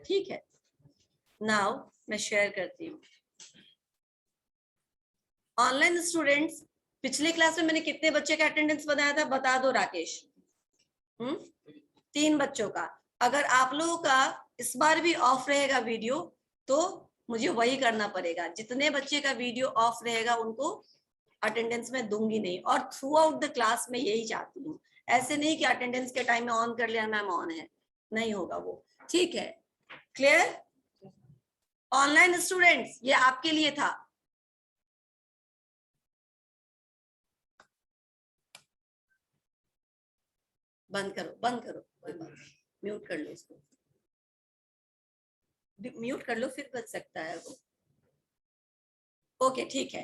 ठीक है, नाउ मैं शेयर करती हूँ। ऑनलाइन स्टूडेंट्स, पिछले क्लास में मैंने कितने बच्चे का अटेंडेंस बनाया था बता दो राकेश? 3 बच्चों का। अगर आप लोगों का इस बार भी ऑफ रहेगा वीडियो तो मुझे वही करना पड़ेगा, जितने बच्चे का वीडियो ऑफ रहेगा उनको अटेंडेंस में दूंगी नहीं, और थ्रू आउट द क्लास में यही चाहती हूँ। ऐसे नहीं कि अटेंडेंस के टाइम में ऑन कर लिया मैम ऑन है, नहीं होगा वो। ठीक है, क्लियर? ऑनलाइन स्टूडेंट्स ये आपके लिए था। बंद करो, बंद करो, कोई बात नहीं, म्यूट कर लो इसको, म्यूट कर लो, फिर बच सकता है वो। ओके ठीक है,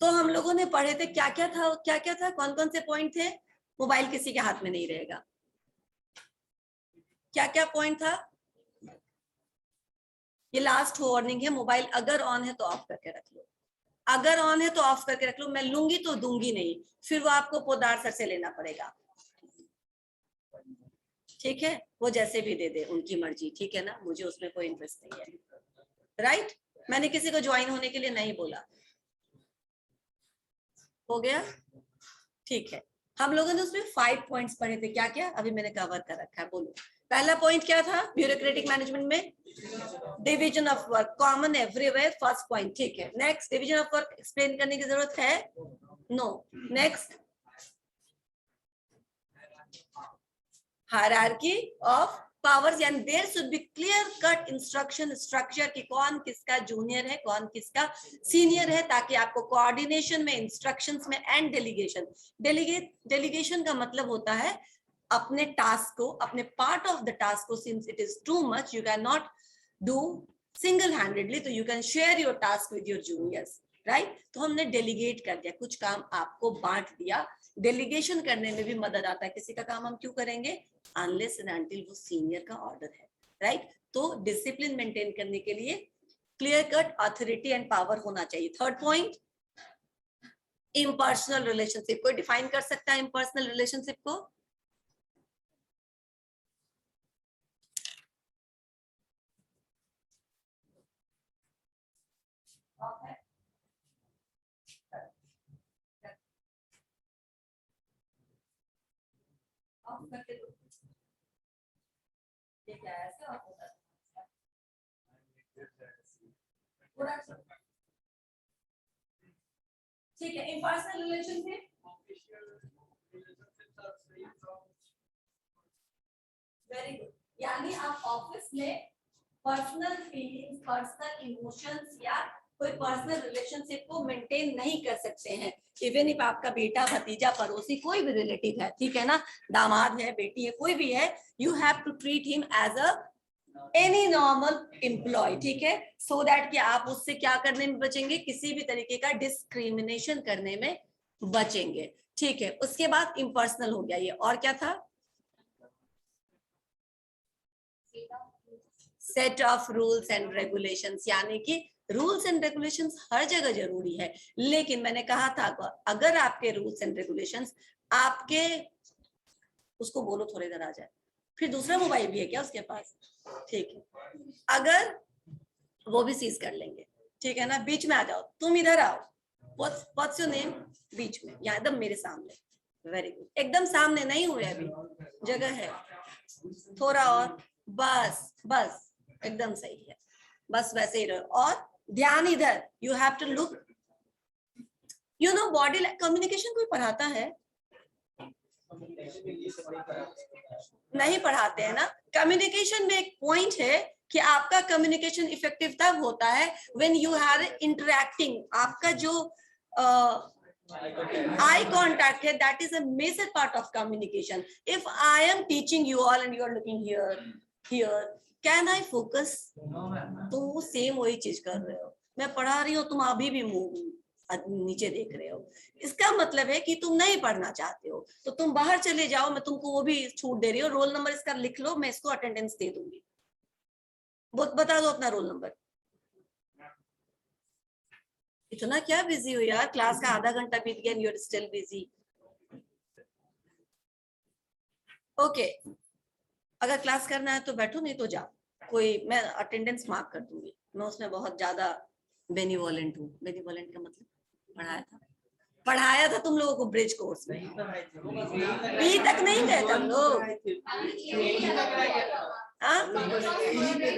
तो हम लोगों ने पढ़े थे क्या क्या था, क्या क्या था, कौन कौन से पॉइंट थे? मोबाइल किसी के हाथ में नहीं रहेगा, क्या क्या पॉइंट था? ये लास्ट वार्निंग है, मोबाइल अगर ऑन है तो ऑफ करके रख लो, अगर ऑन है तो ऑफ करके रख लो। मैं लूंगी तो दूंगी नहीं, फिर वो आपको पोदार सर से लेना पड़ेगा। ठीक है, वो जैसे भी दे दे उनकी मर्जी, ठीक है ना, मुझे उसमें कोई इंटरेस्ट नहीं है। राइट, मैंने किसी को ज्वाइन होने के लिए नहीं बोला। हो गया? ठीक है, हम लोगों ने उसमें 5 पॉइंट्स पढ़े थे, क्या क्या अभी मैंने कवर कर रखा है, बोलो। पहला पॉइंट क्या था? ब्यूरोक्रेटिक मैनेजमेंट में division of work common everywhere, first point. ठीक है, next, division of work explain करने की जरूरत है? No. Next, hierarchy of powers, यानी there should be clear cut instruction structure कि कौन किसका जूनियर है, कौन किसका सीनियर है, ताकि आपको कोऑर्डिनेशन में, इंस्ट्रक्शंस में एंड डेलीगेशन, डेलीगेशन का मतलब होता है अपने टास्क को, अपने पार्ट ऑफ द टास्क को, since it is too much you can not do single handedly, तो you can share your task with your juniors, right. तो हमने डेलीगेट कर दिया, कुछ काम आपको बांट दिया। डेलीगेशन करने में भी मदद आता है, किसी का काम हम क्यों करेंगे? अनलेस एंड अनटिल वो सीनियर का ऑर्डर है, राइट। तो डिसिप्लिन मेंटेन करने के लिए clear cut authority and power होना चाहिए। Third point, impersonal relationship. कोई डिफाइन कर सकता है इम्पर्सनल रिलेशनशिप को? ठीक है, इम्पर्सनल रिलेशनशिप वेरी गुड, यानी आप ऑफिस में पर्सनल फीलिंग्स, पर्सनल इमोशंस या कोई पर्सनल रिलेशनशिप को मेंटेन नहीं कर सकते हैं। इवन इफ आपका बेटा, भतीजा, पड़ोसी, कोई भी रिलेटिव है, ठीक है ना, दामाद है, बेटी है, कोई भी है, you have to treat him as a any normal employee, ठीक है, सो दैट कि आप उससे क्या करने में बचेंगे, किसी भी तरीके का डिस्क्रिमिनेशन करने में बचेंगे। ठीक है, उसके बाद इम्पर्सनल हो गया ये, और क्या था? Set of rules and regulations, यानी कि रूल्स एंड रेगुलेशंस हर जगह जरूरी है, लेकिन मैंने कहा था अगर आपके रूल्स एंड रेगुलेशंस आपके, उसको बोलो थोड़ी देर आ जाए, फिर दूसरा मोबाइल भी है क्या उसके पास? ठीक है, अगर वो भी सीज कर लेंगे, ठीक है ना। बीच में आ जाओ, तुम इधर आओ, व्हाट्स योर नेम? बीच में, यहाँ एकदम मेरे सामने, वेरी गुड, एकदम सामने नहीं हुए अभी, जगह है, थोड़ा और, बस बस, एकदम सही है, बस वैसे ही रहो, और ध्यान इधर, you have to look, you know body communication कोई पढ़ाता है? नहीं पढ़ाते हैं ना। कम्युनिकेशन में एक पॉइंट है कि आपका कम्युनिकेशन इफेक्टिव तब होता है व्हेन यू आर इंटरैक्टिंग, आपका जो eye contact है, that is a major part of communication. If I am teaching you all and you are looking here, can I focus? तुम सेम वही चीज कर रहे हो, मैं पढ़ा रही हूँ, तुम अभी भी मुंह नीचे देख रहे हो, इसका मतलब है कि तुम नहीं पढ़ना चाहते हो, तो तुम बाहर चले जाओ, मैं तुमको वो भी छूट दे रही हूँ, रोल नंबर इसका लिख लो, मैं इसको अटेंडेंस दे दूंगी, बता दो अपना रोल नंबर। इतना क्या बिजी हो यार, क्लास का आधा घंटा बीत गया, you are still busy. Okay, अगर क्लास करना है तो बैठो, नहीं तो जाओ, कोई, मैं अटेंडेंस मार्क कर दूंगी, मैं उसमें बहुत ज्यादा बेनिवोलेंट हूँ। बेनिवोलेंट का मतलब पढ़ाया था तुम लोगों को ब्रिज कोर्स में, बी तक नहीं गए तुम लोग। हाँ,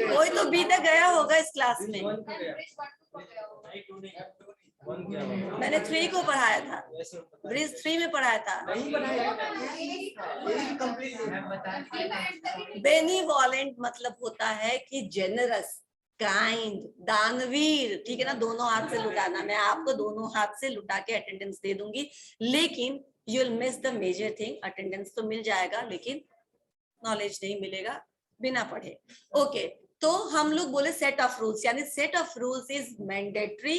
कोई तो बी तक गया होगा इस क्लास में। मैंने 3 को पढ़ाया था, ब्रिज 3 में पढ़ाया था। बेनिवोलेंट मतलब होता है कि जेनरस, काइंड, दानवीर, ठीक है ना, दोनों हाथ से लुटाना। मैं आपको दोनों हाथ से लुटा के अटेंडेंस दे दूंगी, लेकिन you will miss the major thing. Attendance तो मिल जाएगा लेकिन नॉलेज नहीं मिलेगा बिना पढ़े। ओके, तो हम लोग बोले सेट ऑफ रूल्स, यानी set of rules is mandatory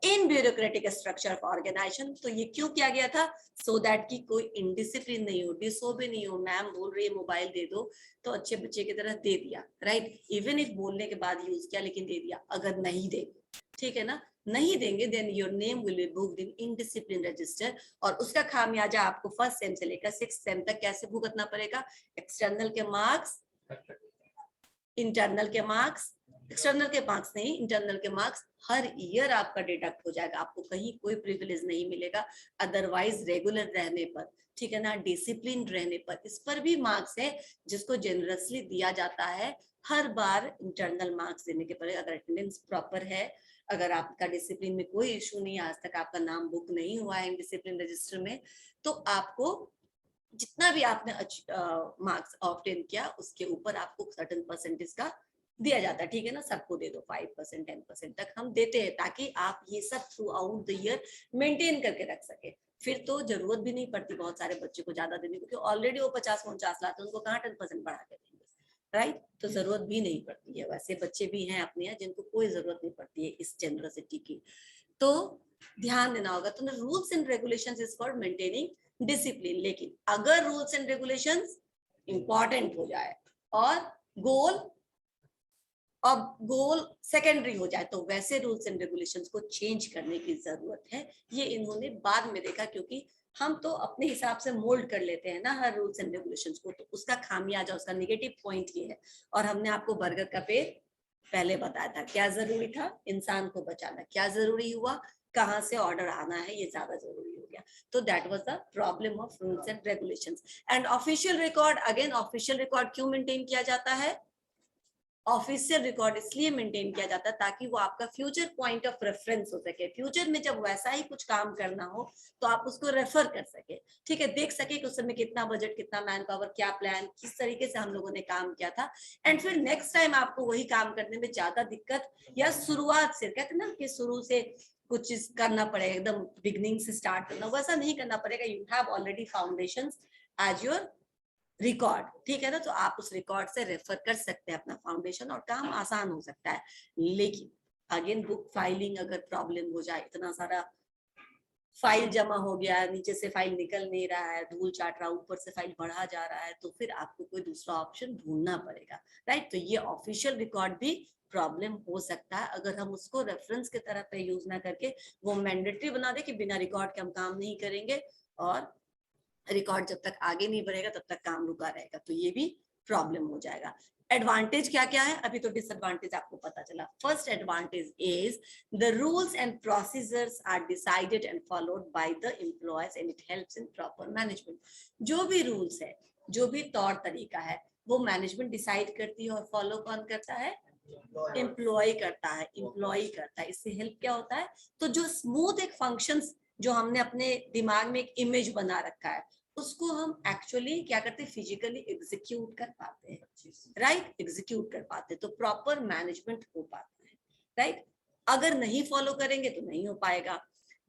in bureaucratic structure of organisation. तो ये क्यों किया गया था? सो दैट कि कोई इनडिसिप्लिन नहीं हो, डिसोबे नहीं हो। मैम बोल रही है मोबाइल दे दो, तो अच्छे बच्चे की तरह दे दिया, राइट, इवन इफ बोलने के बाद यूज किया, लेकिन दे दिया। अगर नहीं दे, ठीक है ना, नहीं देंगे, then your name will be booked in indiscipline register, और उसका खामियाजा आपको फर्स्ट सेम से लेकर 6th सेम तक कैसे भुगतना पड़ेगा? एक्सटर्नल के मार्क्स, इंटरनल के मार्क्स, एक्सटर्नल के मार्क्स नहीं, इंटरनल के मार्क्स हर ईयर आपका डिडक्ट हो जाएगा। आपको कहीं कोई प्रिविलेज नहीं मिलेगा अदरवाइज रेगुलर रहने पर, ठीक है ना, डिसिप्लिन रहने पर। इस पर भी मार्क्स है जिसको जेनरसली दिया जाता है। हर बार इंटरनल मार्क्स देने के पड़े, अगर अटेंडेंस प्रॉपर है, अगर आपका डिसिप्लिन में कोई इशू नहीं, आज तक आपका नाम बुक नहीं हुआ है डिसिप्लिन रजिस्टर में, तो आपको जितना भी आपने मार्क्स ऑब्टेन किया उसके ऊपर आपको सर्टेन परसेंटेज का दिया जाता है, ठीक है ना। सबको दे दो 5%, 10% तक हम देते हैं, ताकि आप ये सब through out the year maintain करके रख सके। फिर तो जरूरत भी नहीं पड़ती बहुत सारे बच्चे को ज्यादा देने की, क्योंकि ऑलरेडी वो 50-49 लाते हैं, उनको कहाँ 10% बढ़ा के देंगे, राइट। तो जरूरत भी नहीं पड़ती है। वैसे बच्चे भी हैं अपने यहाँ जिनको कोई जरूरत नहीं पड़ती है इस जेनरसिटी की, तो ध्यान देना होगा। तो rules and regulations is for maintaining discipline. लेकिन अगर रूल्स एंड रेगुलेशंस इंपॉर्टेंट हो जाए और गोल सेकेंडरी हो जाए, तो वैसे रूल्स एंड रेगुलेशंस को चेंज करने की जरूरत है। ये इन्होंने बाद में देखा, क्योंकि हम तो अपने हिसाब से मोल्ड कर लेते हैं ना हर रूल्स एंड रेगुलेशंस को, तो उसका खामियाजा, उसका नेगेटिव पॉइंट ये है। और हमने आपको बर्गर का पेड़ पहले बताया था, क्या जरूरी था? इंसान को बचाना। क्या जरूरी हुआ? कहाँ से ऑर्डर आना है, ये ज्यादा जरूरी हो गया। तो that was the problem of rules and regulations. And official record, again official record क्यों मेंटेन किया जाता है? ऑफिशियल रिकॉर्ड इसलिए मेंटेन किया जाता है ताकि वो आपका फ्यूचर पॉइंट ऑफ रेफरेंस हो सके। फ्यूचर में जब वैसा ही कुछ काम करना हो तो आप उसको रेफर कर सके, ठीक है, देख सके कि उस समय कितना बजट, कितना मैन पावर, क्या प्लान, किस तरीके से हम लोगों ने काम किया था। एंड फिर नेक्स्ट टाइम आपको वही काम करने में ज्यादा दिक्कत, या शुरुआत से, कहते ना कि शुरू से कुछ चीज करना पड़ेगा, एकदम बिगनिंग से स्टार्ट करना, वैसा नहीं करना पड़ेगा। You have already foundations as your record, ठीक है ना। तो आप उस रिकॉर्ड से रेफर कर सकते हैं अपना फाउंडेशन, और काम आसान हो सकता है। लेकिन अगेन बुक फाइलिंग अगर प्रॉब्लम हो जाए, इतना सारा फाइल जमा हो गया, नीचे से फाइल निकल नहीं रहा है, धूल चाट रहा, ऊपर से फाइल बढ़ा जा रहा है, तो फिर आपको कोई दूसरा ऑप्शन ढूंढना पड़ेगा, राइट। तो ये ऑफिशियल रिकॉर्ड भी प्रॉब्लम हो सकता है अगर हम उसको रेफरेंस के तरह पे यूज ना करके वो मैंडेटरी बना दे कि बिना रिकॉर्ड के हम काम नहीं करेंगे, और रिकॉर्ड जब तक आगे नहीं बढ़ेगा तब तक काम रुका रहेगा, तो ये भी प्रॉब्लम हो जाएगा। एडवांटेज क्या क्या है? अभी तो डिसएडवांटेज आपको पता चला। First advantage is the rules and procedures are decided and followed by the employees and it helps in proper management. जो भी रूल्स है, जो भी तौर तरीका है, वो मैनेजमेंट डिसाइड करती है, और फॉलो कौन करता है? एम्प्लॉय करता है, एम्प्लॉय करता है। इससे हेल्प क्या होता है? तो जो स्मूथ एक फंक्शंस जो हमने अपने दिमाग में एक इमेज बना रखा है, उसको हम एक्चुअली क्या करते हैं? फिजिकली एग्जीक्यूट कर पाते हैं, राइट, एग्जीक्यूट कर पाते हैं, तो प्रॉपर मैनेजमेंट हो पाता है, राइट। अगर नहीं फॉलो करेंगे तो नहीं हो पाएगा।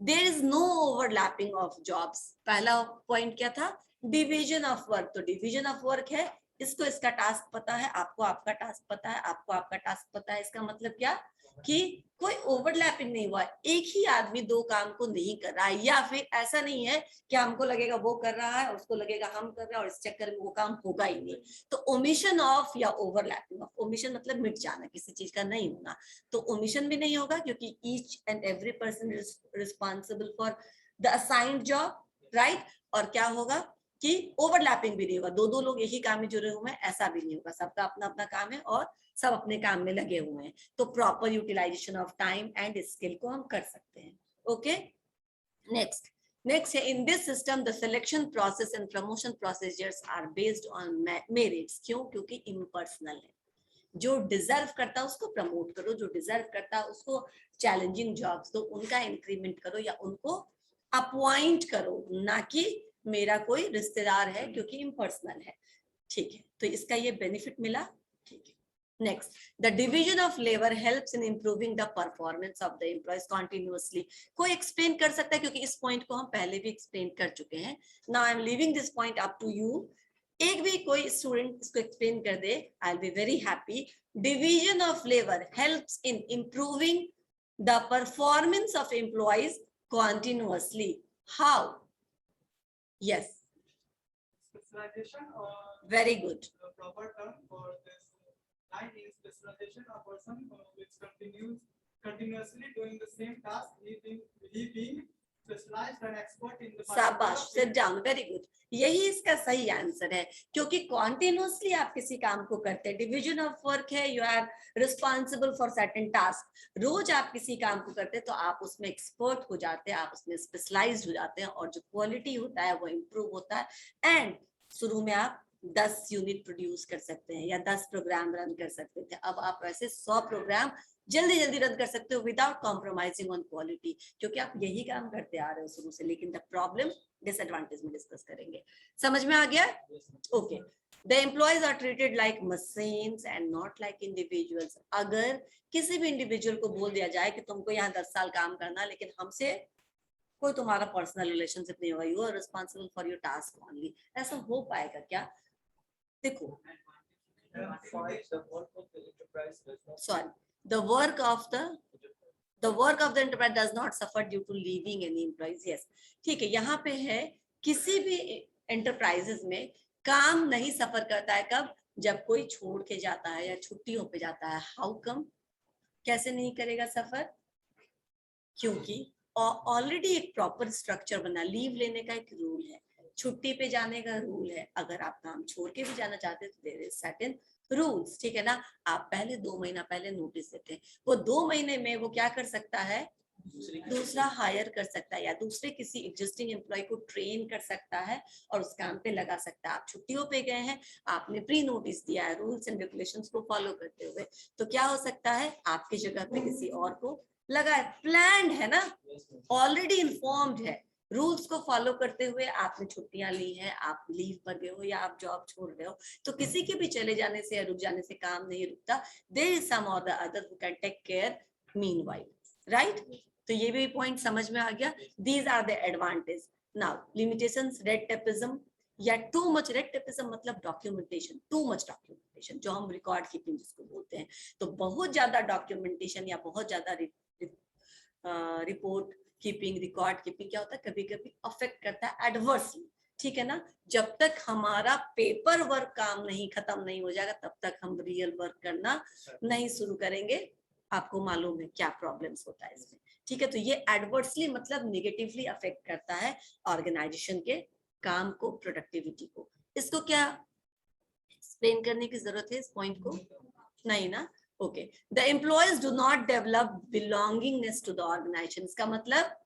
There is no overlapping of jobs. पहला पॉइंट क्या था? Division of work. तो डिवीजन ऑफ वर्क है, इसको इसका टास्क पता है, आपको आपका टास्क पता है, आपको आपका टास्क पता है। इसका मतलब क्या कि कोई ओवरलैपिंग नहीं हुआ, एक ही आदमी दो काम को नहीं कर रहा है, या फिर ऐसा नहीं है कि हमको लगेगा वो कर रहा है, उसको लगेगा हम कर रहे हैं, और इस चक्कर में वो काम होगा ही नहीं। तो ओमिशन ऑफ या ओवरलैपिंग ऑफ, ओमिशन मतलब मिट जाना, किसी चीज का नहीं होना, तो ओमिशन भी नहीं होगा, क्योंकि each and every person is responsible for the assigned job, right. और क्या होगा कि ओवरलैपिंग भी नहीं होगा, दो दो लोग एक ही काम में जुड़े हुए हैं ऐसा भी नहीं होगा, सबका अपना अपना काम है और सब अपने काम में लगे हुए हैं, तो proper utilisation of time and skill को हम कर सकते हैं। ओके, नेक्स्ट है, in this system the selection process and promotion procedures are based on merits. क्यों? क्योंकि इम्पर्सनल है, जो डिजर्व करता है उसको प्रमोट करो, जो डिजर्व करता है उसको चैलेंजिंग जॉब्स दो, उनका इंक्रीमेंट करो या उनको अपॉइंट करो, ना कि मेरा कोई रिश्तेदार है, क्योंकि इम्पर्सनल है। ठीक है, तो इसका ये बेनिफिट मिला। ठीक है, next, the division of labour helps in improving the performance of the employees continuously. कोई एक्सप्लेन कर सकता है, क्योंकि इस पॉइंट को हम पहले भी एक्सप्लेन कर चुके हैं। Now I am leaving this point up to you. एक भी कोई स्टूडेंट इसको एक्सप्लेन कर दे, I will be very happy. Division of labour helps in improving the performance of employees continuously. How? Yes. Specialization or very good. The proper term for this line is specialization. A person which continuously doing the same task, he being specialized and expert in the शाबाश, sit down, very good. यही इसका सही answer है, क्योंकि continuously आप किसी काम को करते हैं, डिवीजन ऑफ वर्क है, you are responsible for certain task, रोज आप किसी काम को करते हैं तो आप उसमें एक्सपर्ट हो जाते हैं, आप उसमें स्पेशलाइज्ड हो जाते हैं, और जो क्वालिटी होता है वो इम्प्रूव होता है। एंड शुरू में आप 10 यूनिट प्रोड्यूस कर सकते हैं या 10 प्रोग्राम रन कर सकते थे, अब आप वैसे 100 प्रोग्राम जल्दी जल्दी रन कर सकते हो विदाउट कॉम्प्रोमाइजिंग ऑन क्वालिटी, क्योंकि आप यही काम करते आ रहे हो शुरू से। लेकिन द प्रॉब्लम डिसएडवांटेज में डिस्कस करेंगे। समझ में आ गया? Okay, the employees are treated like machines and not like individuals. अगर किसी भी इंडिविजुअल को बोल दिया जाए कि तुमको यहाँ 10 साल काम करना, लेकिन हमसे कोई तुम्हारा पर्सनल रिलेशनशिप नहीं होगा, you are responsible for your task only, ऐसा हो पाएगा क्या? देखो, sorry, the work of the enterprise does not suffer due to leaving any employees. Yes, ठीक है, यहाँ पे है किसी भी एंटरप्राइजेस में काम नहीं सफर करता है, कब? जब कोई छोड़ के जाता है या छुट्टियों पे जाता है। How come? कैसे नहीं करेगा सफर? क्योंकि ऑलरेडी एक प्रॉपर स्ट्रक्चर बना, लीव लेने का एक रूल है, छुट्टी पे जाने का रूल है, अगर आप काम छोड़ के भी जाना चाहते हैं तो देयर इज सर्टेन रूल्स, ठीक है ना। आप पहले 2 महीना पहले नोटिस देते हैं, वो 2 महीने में वो क्या कर सकता है? दूसरा हायर कर सकता है या दूसरे किसी एग्जिस्टिंग एम्प्लॉय को ट्रेन कर सकता है और उस काम पे लगा सकता है। आप छुट्टियों पे गए हैं, आपने प्री नोटिस दिया है रूल्स एंड रेगुलेशंस को फॉलो करते हुए, तो क्या हो सकता है? आपकी जगह पे किसी और को लगा है, प्लान्ड है ना, ऑलरेडी इन्फॉर्म्ड है, रूल्स को फॉलो करते हुए आपने छुट्टियां ली हैं, आप लीव पर गए हो या आप जॉब छोड़ रहे हो, तो किसी के भी चले जाने से या रुक जाने से काम नहीं रुकता। देयर इज सम और the other who can take care meanwhile, right? तो ये भी पॉइंट समझ में आ गया। These are the advantage. Now limitations, red tapism या टू मच रेड टेपिज्म मतलब डॉक्यूमेंटेशन, टू मच डॉक्यूमेंटेशन, जो हम रिकॉर्ड कीपिंग जिसको बोलते हैं। तो बहुत ज्यादा डॉक्यूमेंटेशन या बहुत ज्यादा रिपोर्ट कीपिंग, रिकॉर्ड कीपिंग क्या होता है, कभी कभी अफेक्ट करता है एडवर्सली, ठीक है ना। जब तक हमारा पेपर वर्क काम नहीं खत्म नहीं हो जाएगा तब तक हम रियल वर्क करना नहीं शुरू करेंगे। आपको मालूम है क्या प्रॉब्लम्स होता है इसमें, ठीक है। तो ये एडवर्सली मतलब निगेटिवली अफेक्ट करता है ऑर्गेनाइजेशन के काम को, प्रोडक्टिविटी को। इसको क्या एक्सप्लेन करने की जरूरत है इस पॉइंट को? नहीं ना। Okay, the employees do not develop belongingness to the organisation. इसका मतलब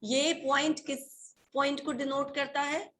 ये पॉइंट किस पॉइंट को डिनोट करता है?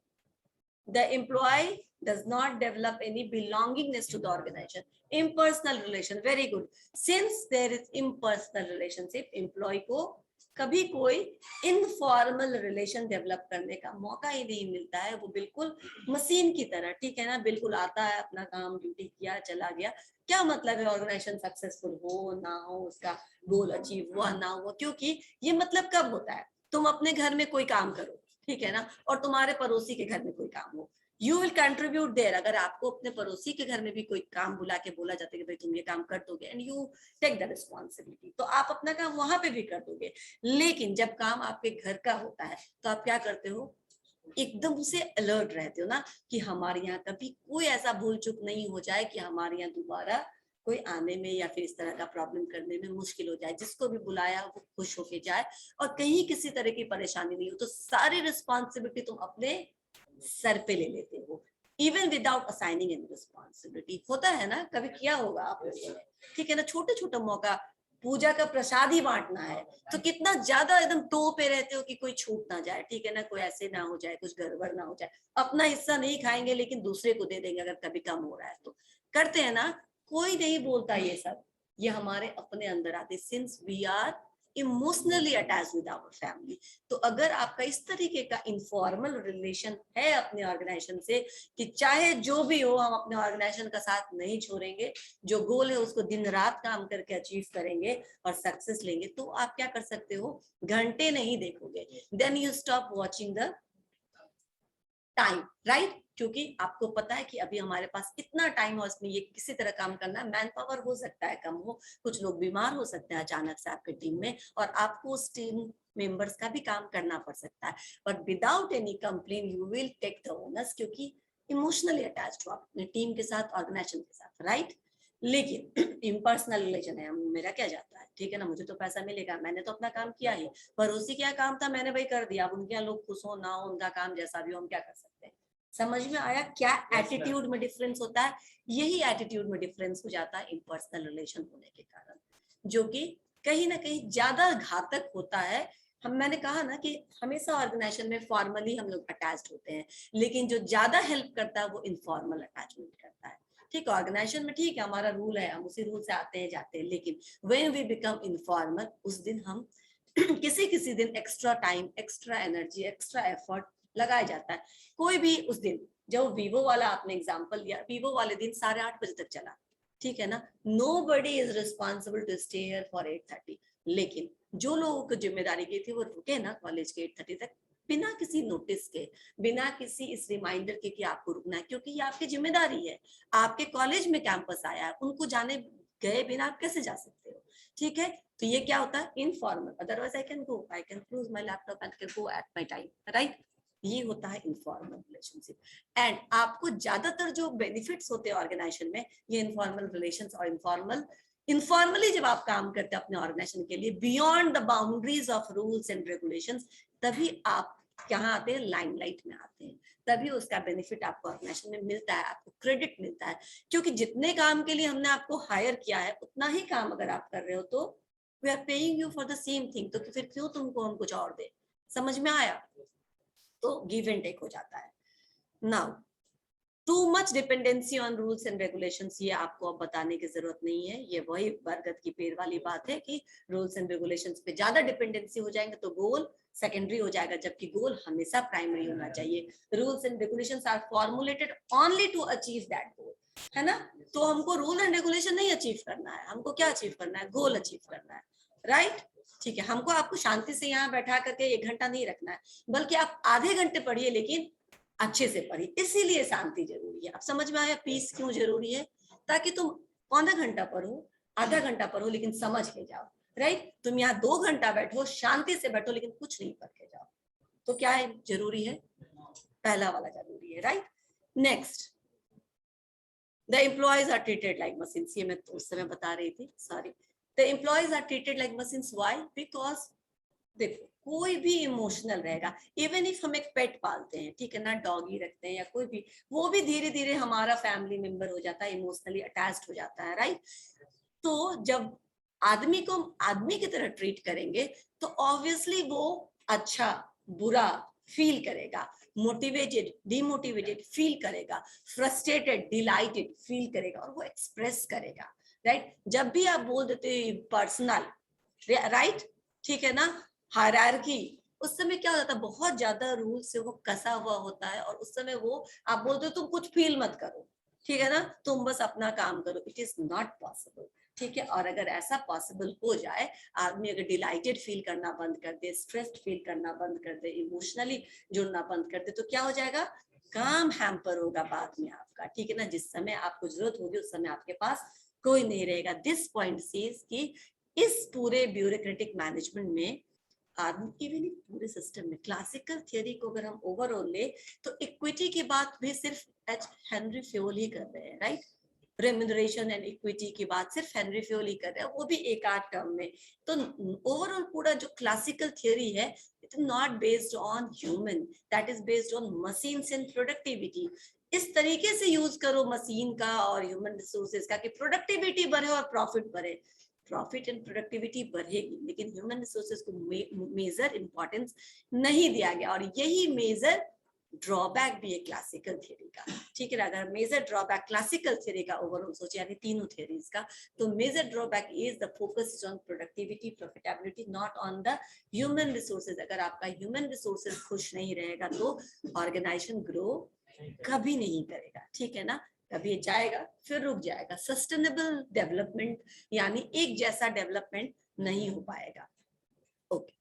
The employee does not develop any belongingness to the organization. Impersonal relation, very good. Since there is impersonal relationship, employee को कभी कोई इनफॉर्मल रिलेशन डेवलप करने का मौका ही नहीं मिलता है, वो बिल्कुल मशीन की तरह, ठीक है ना, बिल्कुल आता है, अपना काम ड्यूटी किया, चला गया। क्या मतलब है ऑर्गेनाइजेशन सक्सेसफुल हो ना हो, उसका गोल अचीव हुआ ना हुआ, क्योंकि ये मतलब कब होता है? तुम अपने घर में कोई काम करो, ठीक है ना, और तुम्हारे पड़ोसी के घर में कोई काम हो, यू विल कंट्रीब्यूट देयर। अगर आपको अपने पड़ोसी के घर में भी कोई काम बुला के बोला जाता है कि भाई तुम ये काम कर दोगे, and you take the responsibility, तो आप अपना काम वहां पे भी कर दोगे। लेकिन जब काम आपके घर का होता है तो आप क्या करते हो? एकदम से अलर्ट रहते हो ना, कि हमारे यहाँ कभी कोई ऐसा भूल चूक नहीं हो जाए कि हमारे यहाँ दोबारा कोई आने में या फिर इस तरह का प्रॉब्लम करने में मुश्किल हो जाए, जिसको भी बुलाया वो खुश होके जाए और कहीं किसी तरह की परेशानी नहीं हो। तो सारी रिस्पॉन्सिबिलिटी तुम अपने सर पे ले लेते हो, even without assigning any responsibility. होता है ना, कभी किया होगा आप लोगों ने, ठीक है ना, छोटे छोटे मौका, पूजा का प्रसाद ही बांटना है तो कितना ज्यादा एकदम टो पे रहते हो कि कोई छूट ना जाए, ठीक है ना, कोई ऐसे ना हो जाए, कुछ गड़बड़ ना हो जाए, अपना हिस्सा नहीं खाएंगे लेकिन दूसरे को दे देंगे अगर कभी कम हो रहा है तो। करते हैं ना, कोई नहीं बोलता ये सब, ये हमारे अपने अंदर आते, since we are emotionally attach with our family. तो अगर आपका इस तरीके का इनफॉर्मल रिलेशन है अपने ऑर्गेनाइजेशन से कि चाहे जो भी हो हम अपने ऑर्गेनाइजेशन का साथ नहीं छोड़ेंगे, जो गोल है उसको दिन रात काम करके अचीव करेंगे और सक्सेस लेंगे, तो आप क्या कर सकते हो, घंटे नहीं देखोगे, then you stop watching the time, right, क्योंकि आपको पता है कि अभी हमारे पास इतना टाइम है, उसमें ये किसी तरह काम करना है, मैन पावर हो सकता है कम हो, कुछ लोग बीमार हो सकते हैं अचानक से आपके टीम में, और आपको उस टीम मेंबर्स का भी काम करना पड़ सकता है, but without any complain you will take the onus, क्योंकि इमोशनली अटैच्ड हो अपने टीम के साथ, ऑर्गेनाइजेशन के साथ, राइट। लेकिन इम्पर्सनल रिलेशन है, मेरा क्या जाता है, ठीक है ना, मुझे तो पैसा मिलेगा, मैंने तो अपना काम किया ही, पड़ोसी क्या काम था मैंने भाई कर दिया, अब उनके यहाँ लोग खुश हो ना हो, उनका काम जैसा भी हो, हम क्या कर सकते हैं। समझ में आया क्या एटीट्यूड में डिफरेंस होता है, यही एटीट्यूड में डिफरेंस हो जाता है इम्पर्सनल रिलेशन होने के कारण, जो कि कहीं ना कहीं ज्यादा घातक होता है। मैंने कहा ना कि हमेशा ऑर्गेनाइजेशन में फॉर्मली हम लोग अटैच्ड होते हैं, लेकिन जो ज्यादा हेल्प करता है वो इनफॉर्मल अटैचमेंट करता है, ठीक है, ऑर्गेनाइजेशन में ठीक है हमारा रूल है, हम उसी रूल से आते हैं जाते हैं, लेकिन व्हेन वी बिकम इनफॉर्मल, उस दिन हम किसी किसी दिन extra time, extra energy, extra effort लगाया जाता है। कोई भी उस दिन, जब वीवो वाला आपने एग्जांपल लिया, वीवो वाले दिन 8:30 बजे तक चला, ठीक है ना, nobody is responsible to stay here for 8:30, लेकिन जो लोगों को जिम्मेदारी की थी वो रुके ना कॉलेज के 8:30 तक, बिना किसी नोटिस के, बिना किसी इस रिमाइंडर के कि आपको रुकना है, क्योंकि ये आपकी जिम्मेदारी है, आपके कॉलेज में कैंपस आया है, उनको जाने गए बिना आप कैसे जा सकते हो, ठीक है। तो ये क्या होता है, informal, otherwise I can go, I can close my laptop and can go at my time, right. ये होता है इनफॉर्मल रिलेशनशिप, एंड आपको ज्यादातर जो बेनिफिट्स होते हैं ऑर्गेनाइजेशन में, ये इनफॉर्मल रिलेशंस और इनफॉर्मली जब आप काम करते हैं अपने ऑर्गेनाइजेशन के लिए beyond the boundaries of rules and regulations, तभी आप कहाँ आते हैं, लाइमलाइट में आते हैं, तभी उसका बेनिफिट आपको ऑर्गेनाइजेशन में मिलता है, आपको क्रेडिट मिलता है, क्योंकि जितने काम के लिए हमने आपको हायर किया है उतना ही काम अगर आप कर रहे हो तो we are paying you for the same thing, तो फिर क्यों तुमको हम कुछ और दे। समझ में आया, तो गिव एंड टेक हो जाता है। Now too much dependency on rules and regulations, ये आपको अब बताने की जरूरत नहीं है, ये वही बरगद की पेड़ वाली बात है कि रूल्स एंड रेगुलेशंस पे ज्यादा डिपेंडेंसी हो जाएंगे तो गोल सेकेंडरी हो जाएगा, जबकि गोल हमेशा प्राइमरी होना चाहिए। Rules and regulations are formulated only to achieve that goal, है ना, तो हमको रूल एंड रेगुलेशन नहीं अचीव करना है, हमको क्या अचीव करना है, गोल अचीव करना है, राइट। ठीक है, हमको आपको शांति से यहाँ बैठा करके 1 घंटा नहीं रखना है, बल्कि आप आधे घंटे पढ़िए, लेकिन अच्छे से पढ़िए, इसीलिए शांति जरूरी है। अब समझ में आया पीस क्यों जरूरी है, ताकि तुम पौना घंटा पढ़ो, आधा घंटा पढ़ो, लेकिन समझ के जाओ, राइट। तुम यहाँ 2 घंटा बैठो, शांति से बैठो, लेकिन कुछ नहीं पढ़ के जाओ, तो क्या है जरूरी है, पहला वाला जरूरी है, right. Next, the employees are treated like machines, ये मैं तो उस समय बता रही थी, sorry. The employees are treated like machines, why, because देखो कोई भी इमोशनल रहेगा, इवन इफ हम एक पेट पालते हैं, ठीक है ना, डॉगी रखते हैं या कोई भी, वो भी धीरे धीरे हमारा फैमिली मेंबर हो जाता है, इमोशनली अटैच्ड हो जाता है, राइट। तो जब आदमी को आदमी की तरह ट्रीट करेंगे तो ऑब्वियसली वो अच्छा बुरा फील करेगा, मोटिवेटेड डिमोटिवेटेड फील करेगा, फ्रस्ट्रेटेड डिलाइटेड फील करेगा, और वो एक्सप्रेस करेगा, राइट। जब भी आप बोल देते पर्सनल, राइट, ठीक है ना, हायरार्की, उस समय क्या होता है, बहुत ज्यादा रूल से वो कसा हुआ होता है, और उस समय वो आप बोलते हो तुम कुछ फील मत करो, ठीक है ना, तुम बस अपना काम करो, इट इज नॉट पॉसिबल, ठीक है। और अगर ऐसा पॉसिबल हो जाए, आदमी अगर डिलाइटेड फील करना बंद कर दे, स्ट्रेस्ड फील करना बंद कर दे, इमोशनली जुड़ना बंद कर दे, तो क्या हो जाएगा, काम हैम्पर होगा बाद में आपका, ठीक है ना, जिस समय आपको जरूरत होगी उस समय आपके पास कोई नहीं रहेगा। दिस पॉइंट सेज कि इस पूरे ब्यूरोक्रेटिक मैनेजमेंट में इवन पूरे सिस्टम में क्लासिकल थियरी को अगर हम ओवरऑल ले तो इक्विटी की बात भी सिर्फ एच हेनरी फ्योल ही कर रहे हैं, राइट। रेम्यूनरेशन एंड इक्विटी की बात सिर्फ हेनरी फ्योल ही कर रहे हैं, वो भी एक आध टर्म में। तो ओवरऑल पूरा जो क्लासिकल थियरी है It is not based on human, that is based on machines and productivity. इस तरीके से यूज करो मशीन का और ह्यूमन रिसोर्सेज का कि प्रोडक्टिविटी बढ़े और प्रॉफिट बढ़े। प्रॉफिट एंड प्रोडक्टिविटी बढ़ेगी, लेकिन ह्यूमन रिसोर्सेज को मेजर इंपॉर्टेंस नहीं दिया गया, और यही मेजर ड्रॉबैक भी है क्लासिकल थ्योरी का। ठीक है, अगर मेजर ड्रॉबैक क्लासिकल थ्योरी का ओवरऑल सोचे, यानी तीनों थ्योरीज का, तो major drawback is the focus is on productivity, profitability, not on the human resources. अगर आपका ह्यूमन रिसोर्सेज खुश नहीं रहेगा तो ऑर्गेनाइजेशन ग्रो कभी नहीं करेगा। ठीक है ना, कभी जाएगा फिर रुक जाएगा। सस्टेनेबल डेवलपमेंट यानी एक जैसा डेवलपमेंट नहीं हो पाएगा। ओके,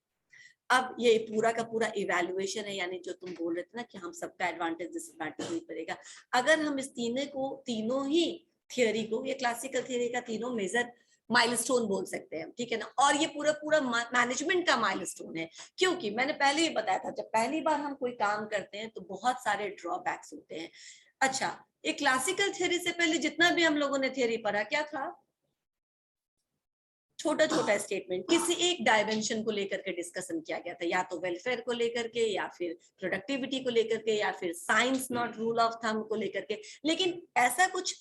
अब ये पूरा का पूरा इवैल्यूएशन है, यानी जो तुम बोल रहे थे ना कि हम सबका एडवांटेज डिसएडवांटेज नहीं पड़ेगा। अगर हम इस तीनों ही थियोरी को, ये क्लासिकल थियोरी का तीनों मेजर माइलस्टोन बोल सकते हैं, ठीक है ना, और ये पूरा मैनेजमेंट का माइलस्टोन है। क्योंकि मैंने पहले ही बताया था, जब पहली बार हम कोई काम करते हैं तो बहुत सारे ड्रॉबैक्स होते हैं। अच्छा, ये क्लासिकल थियोरी से पहले जितना भी हम लोगों ने थियोरी पढ़ा, क्या था? छोटा छोटा स्टेटमेंट, किसी एक डायमेंशन को लेकर के डिस्कशन किया गया था, या तो वेलफेयर को लेकर के, या फिर प्रोडक्टिविटी को लेकर के, या फिर science not rule of thumb को लेकर के। लेकिन ऐसा कुछ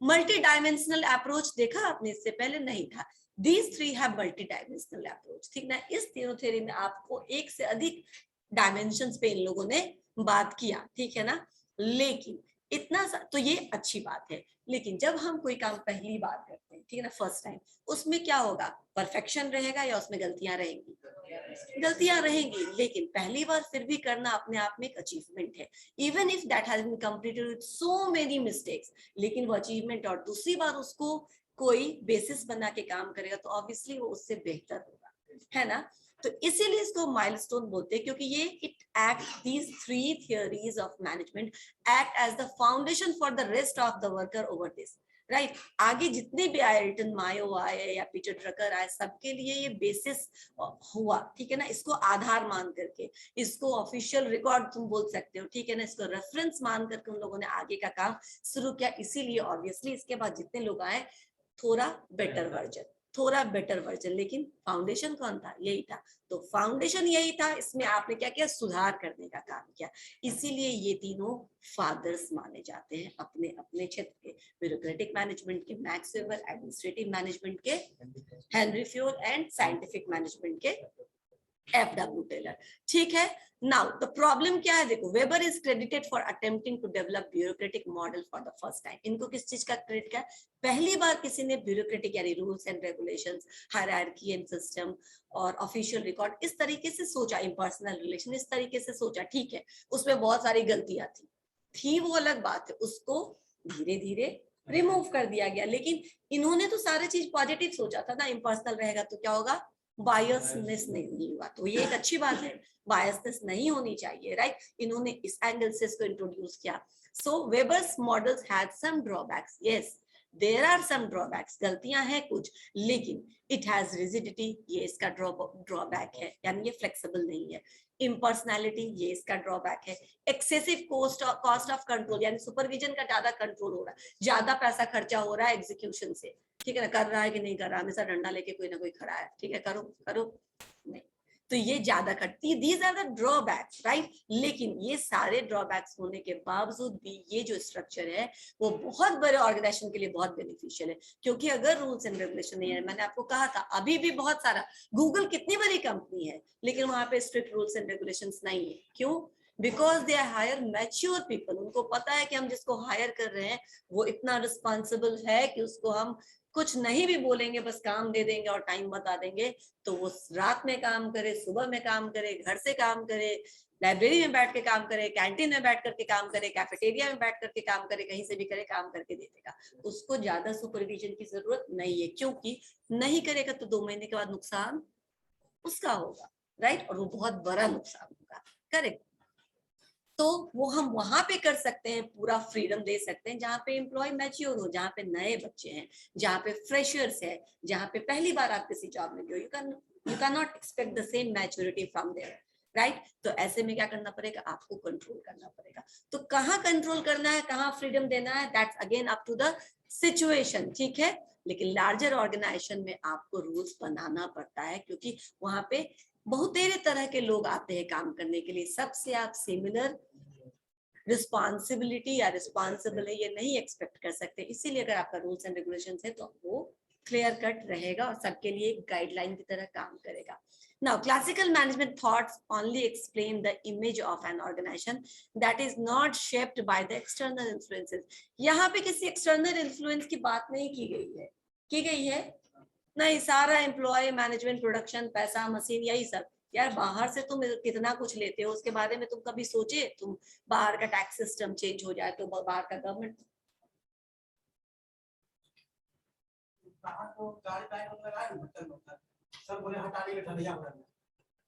मल्टी डायमेंशनल अप्रोच देखा आपने इससे पहले? नहीं था। These three have multi dimensional approach, ठीक ना। इस तीनों थ्योरी में आपको एक से अधिक डायमेंशंस पे इन लोगों ने बात किया, ठीक है ना। लेकिन इतना तो ये अच्छी बात है, लेकिन जब हम कोई काम पहली बार करते हैं, ठीक है ना, फर्स्ट टाइम, उसमें क्या होगा? परफेक्शन रहेगा या उसमें गलतियां रहेंगी? गलतियां रहेंगी, लेकिन पहली बार फिर भी करना अपने आप में एक अचीवमेंट है। Even if that has been completed with so many mistakes, लेकिन वो अचीवमेंट, और दूसरी बार उसको कोई बेसिस बना के काम करेगा तो ऑब्वियसली वो उससे बेहतर होगा, है ना। तो इसीलिए इसको माइलस्टोन बोलते हैं, क्योंकि ये it act these three theories of management act as the foundation for the rest of the worker over this, right. आगे जितने भी आए, रिटन मायो आए या पीटर ड्रकर आए, सबके लिए ये बेसिस हुआ, ठीक है ना। इसको आधार मान करके, इसको ऑफिशियल रिकॉर्ड तुम बोल सकते हो, ठीक है ना, इसको रेफरेंस मान करके उन लोगों ने आगे का काम शुरू किया। इसीलिए ऑब्वियसली इसके बाद जितने लोग आए, थोड़ा बेटर वर्जन, लेकिन फाउंडेशन कौन था? यही था। तो फाउंडेशन यही था, इसमें आपने क्या किया? सुधार करने का काम किया। इसीलिए ये तीनों फादर्स माने जाते हैं अपने अपने क्षेत्र के। ब्यूरोक्रेटिक मैनेजमेंट के मैक्स वेबर, एडमिनिस्ट्रेटिव मैनेजमेंट के Henry Fayol, and scientific management के F.W. टेलर, ठीक है। नाउ द प्रॉब्लम क्या है? देखो, Weber is credited for attempting to develop bureaucratic model for the first time. इनको किस चीज का क्रेडिट क्या है? पहली बार किसी ने ब्यूरोक्रेटिक यानी rules and regulations, hierarchy and system और ऑफिशियल रिकॉर्ड इस तरीके से सोचा, इम्पर्सनल रिलेशन इस तरीके से सोचा, ठीक है। उसमें बहुत सारी गलतियां थी वो अलग बात है, उसको धीरे धीरे रिमूव कर दिया गया। लेकिन इन्होंने तो सारी चीज पॉजिटिव सोचा था ना, इम्पर्सनल रहेगा तो क्या होगा? बायसनेस नहीं हुआ, तो ये एक अच्छी बात है, बायसनेस नहीं होनी चाहिए, राइट। इन्होंने इस एंगल से इसको इंट्रोड्यूस किया। So Weber's models had some drawbacks, yes there are some drawbacks, गलतियां हैं कुछ, लेकिन इट हैज रिजिडिटी, ये इसका ड्रॉबैक है, यानी ये फ्लेक्सिबल नहीं है। इम्पर्सनैलिटी, ये इसका ड्रॉबैक है। एक्सेसिव कॉस्ट ऑफ कंट्रोल, यानी सुपरविजन का ज्यादा कंट्रोल हो रहा है, ज्यादा पैसा खर्चा हो रहा है एग्जीक्यूशन से, ठीक है ना। कर रहा है कि नहीं कर रहा, हमेशा डंडा लेके कोई ना कोई खड़ा है, ठीक है, करो करो नहीं, तो ये ज्यादा खर्ची। These are the drawbacks, right. लेकिन ये सारे ड्रॉबैक्स होने के बावजूद भी ये जो स्ट्रक्चर है वो बहुत बड़े ऑर्गेनाइजेशन के लिए बहुत बेनिफिशियल है। क्योंकि अगर रूल्स एंड रेगुलेशन नहीं है, मैंने आपको कहा था अभी भी बहुत सारा, गूगल कितनी बड़ी कंपनी है, लेकिन वहां पे स्ट्रिक्ट रूल्स एंड रेगुलेशंस नहीं है। क्यों? Because they hire mature people. उनको पता है कि हम जिसको हायर कर रहे हैं वो इतना रिस्पॉन्सिबल है कि उसको हम कुछ नहीं भी बोलेंगे, बस काम दे देंगे और टाइम बता देंगे, तो वो रात में काम करे, सुबह में काम करे, घर से काम करे, लाइब्रेरी में बैठ के काम करे, कैंटीन में बैठ करके काम करे, कैफेटेरिया में बैठ करके काम करे, कहीं से भी करे, काम करके दे देगा। उसको ज्यादा सुपरविजन की जरूरत नहीं है, क्योंकि नहीं करेगा तो 2 महीने के बाद नुकसान उसका होगा, राइट, और वो बहुत बड़ा नुकसान होगा, करेक्ट। तो वो हम वहां पे कर सकते हैं, पूरा फ्रीडम दे सकते हैं, जहाँ पे एम्प्लॉय मैच्योर हो, जहाँ पे नए बच्चे हैं, जहाँ पे फ्रेशर्स है, जहाँ पे पहली बार आप किसी जॉब में गए, you can not expect the same maturity from there, right. तो ऐसे में क्या करना पड़ेगा? आपको कंट्रोल करना पड़ेगा। तो कहाँ कंट्रोल करना है, कहाँ फ्रीडम देना है, that's again up to the situation, ठीक है। लेकिन लार्जर ऑर्गेनाइजेशन में आपको रूल्स बनाना पड़ता है, क्योंकि वहां पे बहुत तेरे तरह के लोग आते हैं काम करने के लिए, सबसे आप सिमिलर रिस्पॉन्सिबिलिटी या रिस्पॉन्सिबल है ये नहीं एक्सपेक्ट कर सकते। इसीलिए अगर आपका रूल्स एंड रेगुलेशंस है तो वो क्लियर कट रहेगा और सबके लिए एक गाइडलाइन की तरह काम करेगा। Now, classical management thoughts only explain the image of an organization that is not shaped by the external influences. यहाँ पे किसी external influence की बात नहीं की गई है, की गई है? नहीं, सारा एम्प्लॉय मैनेजमेंट प्रोडक्शन पैसा मशीन यही सब। यार बाहर से तुम कितना कुछ लेते हो उसके बारे में तुम कभी सोचे? तुम बाहर का टैक्स सिस्टम चेंज हो जाए तो बाहर का गवर्नमेंट,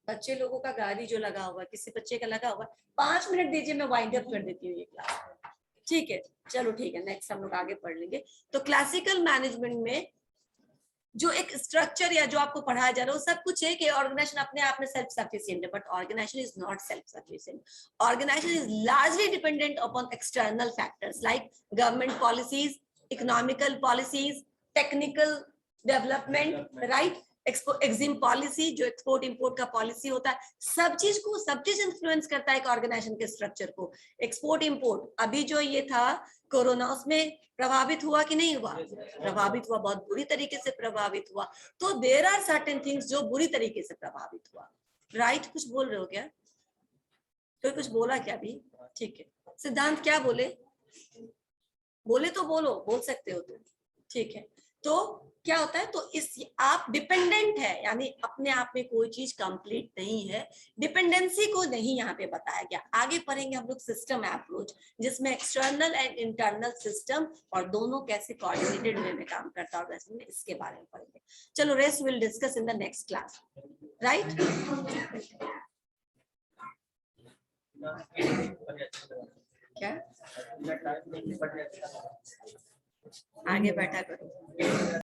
बच्चे लोगों का गाड़ी जो लगा हुआ, किसी बच्चे का लगा हुआ, 5 मिनट दीजिए मैं वाइंड अप कर देती हूँ ये क्लास। ठीक है, चलो ठीक है, नेक्स्ट हम लोग आगे पढ़ लेंगे। तो क्लासिकल मैनेजमेंट में जो एक स्ट्रक्चर या जो आपको पढ़ाया जा रहा है वो सब कुछ है कि ऑर्गेनाइजेशन अपने आप में सेल्फ सफिशिएंट है, but organisation is not self sufficient. Organisation is largely dependent upon external factors like government policies, economical policies, technical development, right, EXIM policy जो एक्सपोर्ट इंपोर्ट का पॉलिसी होता है, सब चीज इन्फ्लुएंस करता है एक ऑर्गेनाइजेशन के स्ट्रक्चर को। एक्सपोर्ट इंपोर्ट अभी जो ये था कोरोना, उसमें प्रभावित हुआ कि नहीं हुआ? प्रभावित हुआ, बहुत बुरी तरीके से प्रभावित हुआ। तो देयर आर सर्टेन थिंग्स जो बुरी तरीके से प्रभावित हुआ, राइट? कुछ बोल रहे हो क्या? कोई कुछ बोला क्या अभी? ठीक है, सिद्धांत क्या बोले? बोले तो बोलो, बोल सकते हो तुम, ठीक है। तो क्या होता है, तो इस आप डिपेंडेंट है, यानी अपने आप में कोई चीज कंप्लीट नहीं है, डिपेंडेंसी को नहीं यहाँ पे बताया गया। आगे पढ़ेंगे हम लोग सिस्टम अप्रोच, जिसमें एक्सटर्नल एंड इंटरनल सिस्टम और दोनों कैसे कोऑर्डिनेटेड वे में काम करता है, में इसके बारे में पढ़ेंगे। चलो, rest will discuss in the next class, right? क्या आगे बैठा करो।